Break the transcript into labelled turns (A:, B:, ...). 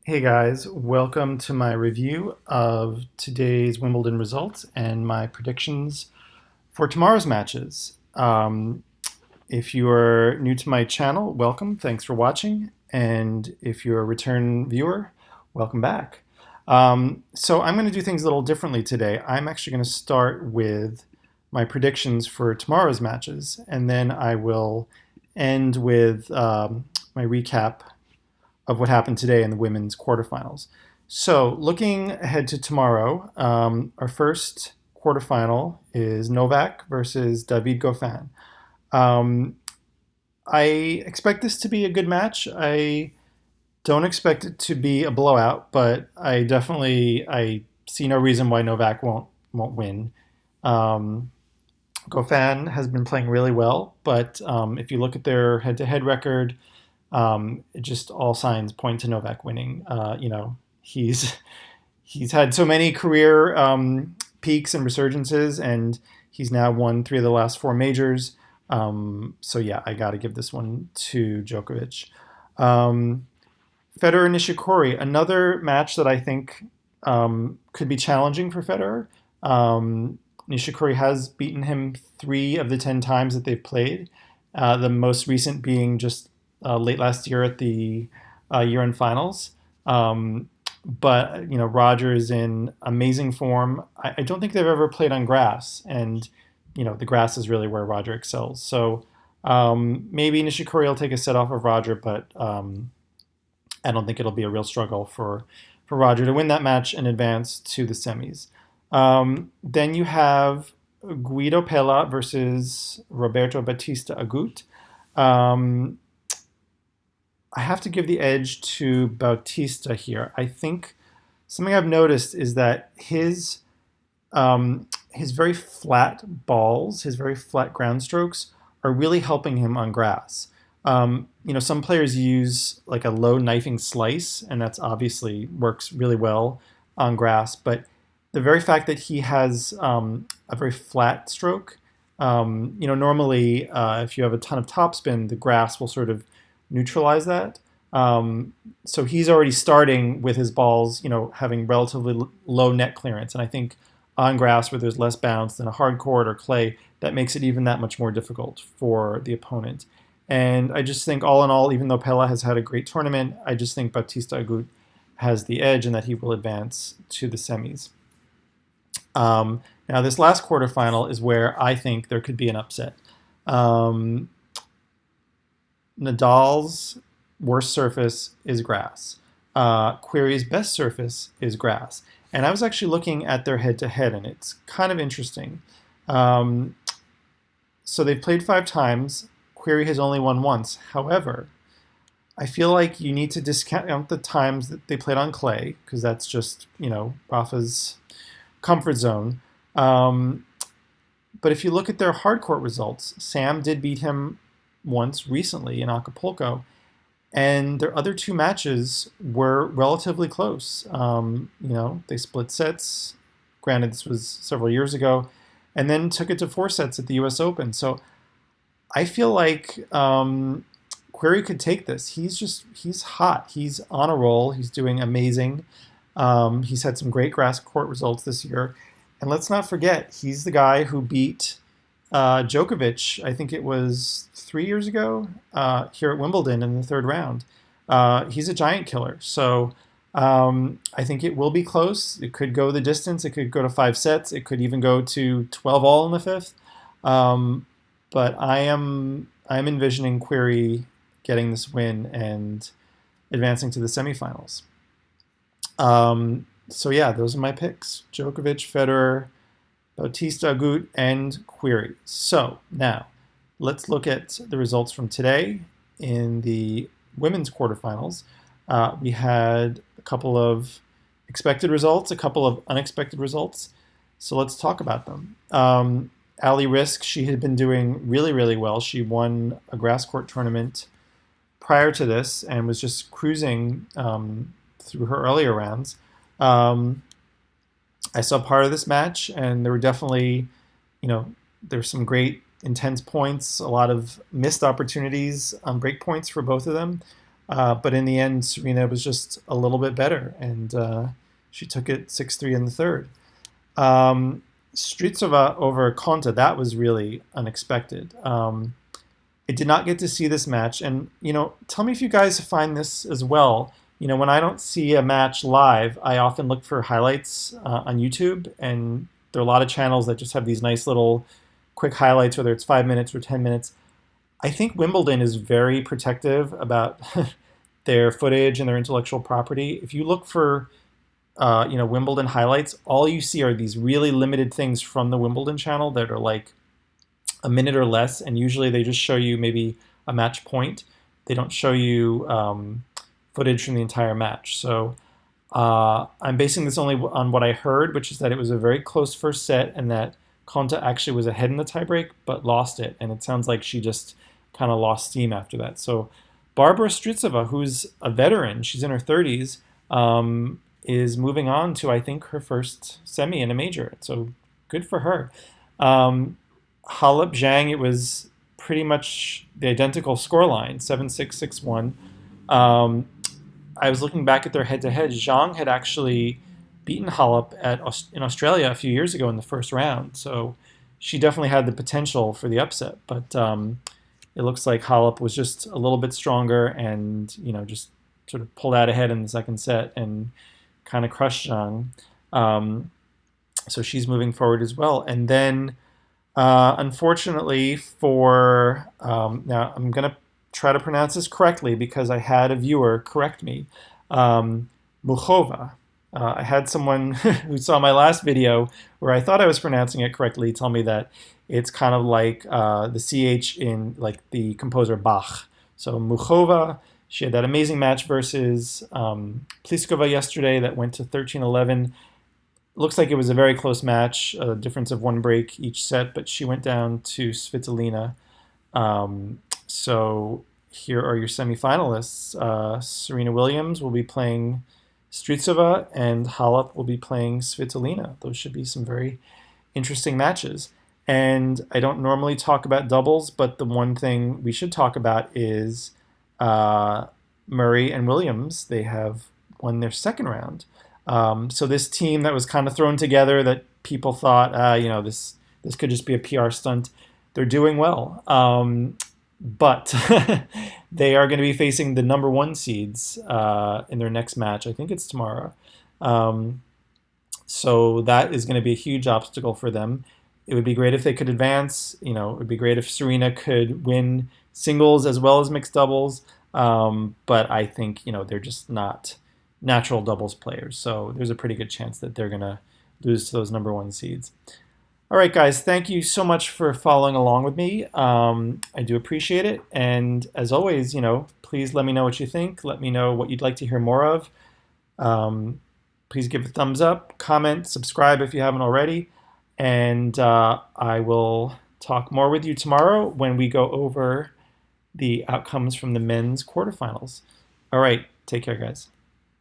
A: Hey guys, welcome to my review of today's Wimbledon results and my predictions for tomorrow's matches. If you are new to my channel, welcome, thanks for watching. And if you're a return viewer, welcome back. So I'm going to do things a little differently today. I'm actually going to start with my predictions for tomorrow's matches, and then I will end with my recap of what happened today in the women's quarterfinals. So, looking ahead to tomorrow, our first quarterfinal is Novak versus David Goffin. Um, I expect this to be a good match. I don't expect it to be a blowout, but I see no reason why Novak won't win. Um, Goffin has been playing really well, but if you look at their head-to-head record, it just all signs point to Novak winning. He's he's had so many career peaks and resurgences, and he's now won 3 of the last 4 majors. So yeah, I got to give this one to Djokovic. Um, Federer Nishikori, another match that I think could be challenging for Federer. Nishikori has beaten him 3 of the 10 times that they've played. The most recent being just late last year at the year-end finals. But Roger is in amazing form. I don't think they've ever played on grass, and the grass is really where Roger excels. So maybe Nishikori will take a set off of Roger, but I don't think it'll be a real struggle for Roger to win that match and advance to the semis. Then you have Guido Pella versus Roberto Bautista Agut. I have to give the edge to Bautista here. I think something I've noticed is that his very flat balls, his very flat ground strokes, are really helping him on grass. Some players use like a low knifing slice, and that's obviously works really well on grass. But the very fact that he has a very flat stroke, normally if you have a ton of topspin, the grass will sort of neutralize that. So he's already starting with his balls, having relatively low net clearance. And I think on grass where there's less bounce than a hard court or clay, that makes it even that much more difficult for the opponent. And I just think all in all, even though Pella has had a great tournament, I just think Bautista Agut has the edge and that he will advance to the semis. Now this last quarterfinal is where I think there could be an upset. Nadal's worst surface is grass. Querrey's best surface is grass. And I was actually looking at their head-to-head, and it's kind of interesting. So they've played 5 times. Querrey has only won once. However, I feel like you need to discount the times that they played on clay, because that's just, Rafa's comfort zone. But if you look at their hard court results, Sam did beat him once recently in Acapulco, and their other 2 matches were relatively close. They split sets. Granted, this was several years ago, and then took it to 4 sets at the U.S. Open. So I feel like Querrey could take this. He's hot. He's on a roll. He's doing amazing. He's had some great grass court results this year. And let's not forget, he's the guy who beat Djokovic, I think it was 3 years ago, here at Wimbledon in the 3rd round. He's a giant killer. So I think it will be close. It could go the distance. It could go to 5 sets. It could even go to 12 all in the 5th. But I'm envisioning Querrey getting this win and advancing to the semifinals. So yeah, those are my picks: Djokovic, Federer, Bautista Agut, and Querrey. So now let's look at the results from today in the women's quarterfinals. We had a couple of expected results, a couple of unexpected results. So let's talk about them. Ali Risk, she had been doing really, really well. She won a grass court tournament prior to this and was just cruising through her earlier rounds. I saw part of this match, and there were definitely, there's some great intense points, a lot of missed opportunities on break points for both of them. But in the end, Serena was just a little bit better, and she took it 6-3 in the third. Stritsova over Konta, that was really unexpected. I did not get to see this match, and tell me if you guys find this as well. When I don't see a match live, I often look for highlights on YouTube, and there are a lot of channels that just have these nice little quick highlights, whether it's 5 minutes or 10 minutes. I think Wimbledon is very protective about their footage and their intellectual property. If you look for Wimbledon highlights, all you see are these really limited things from the Wimbledon channel that are like a minute or less, and usually they just show you maybe a match point. They don't show you footage from the entire match. So I'm basing this only on what I heard, which is that it was a very close first set and that Konta actually was ahead in the tiebreak but lost it. And it sounds like she just kind of lost steam after that. So Barbara Stritsova, who's a veteran, she's in her 30s, is moving on to, I think, her first semi in a major. So good for her. Halep Zhang, it was pretty much the identical scoreline, 7-6, 6-1. I was looking back at their head-to-head. Zhang had actually beaten Halep in Australia a few years ago in the first round, so she definitely had the potential for the upset. But it looks like Halep was just a little bit stronger and just sort of pulled out ahead in the second set and kind of crushed Zhang. So she's moving forward as well. And then unfortunately for, now I'm going to try to pronounce this correctly because I had a viewer correct me, Muchova. I had someone who saw my last video where I thought I was pronouncing it correctly tell me that it's kind of like the CH in like the composer Bach. So Muchova, she had that amazing match versus Pliskova yesterday that went to 13-11. Looks like it was a very close match, a difference of one break each set, but she went down to Svitolina. So here are your semifinalists. Serena Williams will be playing Stritsova, and Halep will be playing Svitolina. Those should be some very interesting matches. And I don't normally talk about doubles, but the one thing we should talk about is Murray and Williams. They have won their second round. So this team that was kind of thrown together that people thought, this could just be a PR stunt, they're doing well. But they are going to be facing the number one seeds in their next match. I think it's tomorrow. So that is going to be a huge obstacle for them. It would be great if they could advance. It would be great if Serena could win singles as well as mixed doubles. But I think, they're just not natural doubles players. So there's a pretty good chance that they're going to lose to those number one seeds. All right, guys, thank you so much for following along with me. I do appreciate it. And as always, please let me know what you think. Let me know what you'd like to hear more of. Please give a thumbs up, comment, subscribe if you haven't already. And I will talk more with you tomorrow when we go over the outcomes from the men's quarterfinals. All right, take care, guys.